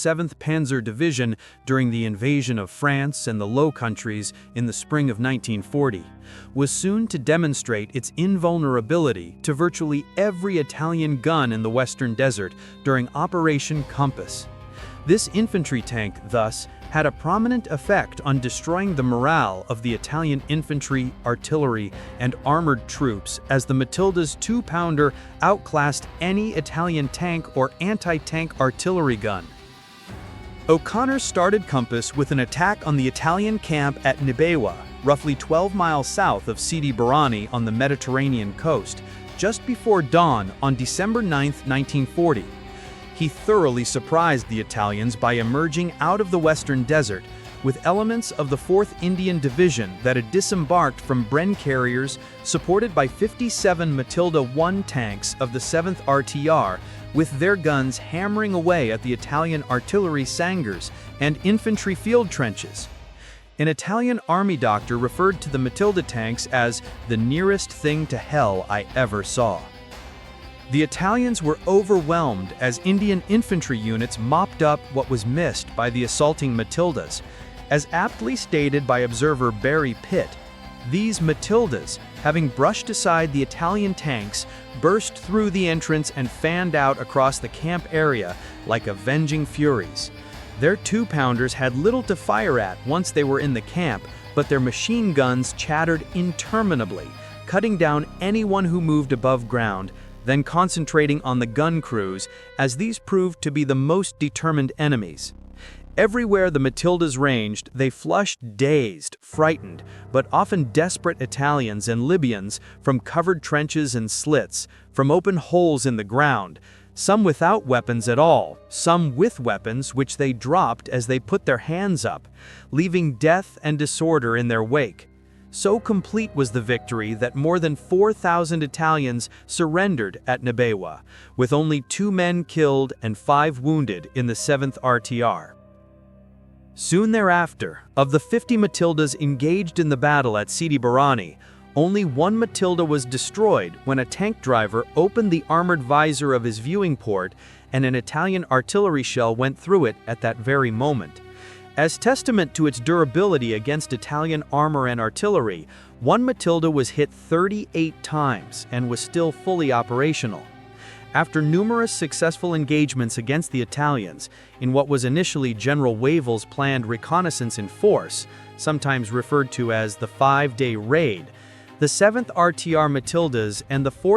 7th Panzer Division during the invasion of France and the Low Countries in the spring of 1940, was soon to demonstrate its invulnerability to virtually every Italian gun in the Western Desert during Operation Compass. This infantry tank, thus, had a prominent effect on destroying the morale of the Italian infantry, artillery, and armored troops as the Matilda's 2-pounder outclassed any Italian tank or anti-tank artillery gun. O'Connor started Compass with an attack on the Italian camp at Nibewa, roughly 12 miles south of Sidi Barrani on the Mediterranean coast, just before dawn on December 9, 1940. He thoroughly surprised the Italians by emerging out of the Western Desert with elements of the 4th Indian Division that had disembarked from Bren carriers supported by 57 Matilda I tanks of the 7th RTR, with their guns hammering away at the Italian artillery sangers and infantry field trenches. An Italian army doctor referred to the Matilda tanks as the nearest thing to hell I ever saw. The Italians were overwhelmed as Indian infantry units mopped up what was missed by the assaulting Matildas. As aptly stated by observer Barry Pitt, these Matildas, having brushed aside the Italian tanks, burst through the entrance and fanned out across the camp area like avenging furies. Their 2-pounders had little to fire at once they were in the camp, but their machine guns chattered interminably, cutting down anyone who moved above ground, then concentrating on the gun crews, as these proved to be the most determined enemies. Everywhere the Matildas ranged, they flushed dazed, frightened, but often desperate Italians and Libyans from covered trenches and slits, from open holes in the ground, some without weapons at all, some with weapons which they dropped as they put their hands up, leaving death and disorder in their wake. So complete was the victory that more than 4,000 Italians surrendered at Nibewa, with only 2 men killed and 5 wounded in the 7th RTR. Soon thereafter, of the 50 Matildas engaged in the battle at Sidi Barrani, only 1 Matilda was destroyed when a tank driver opened the armored visor of his viewing port and an Italian artillery shell went through it at that very moment. As testament to its durability against Italian armor and artillery, 1 Matilda was hit 38 times and was still fully operational. After numerous successful engagements against the Italians, in what was initially General Wavell's planned reconnaissance in force, sometimes referred to as the 5-day raid, the 7th RTR Matildas and the 4th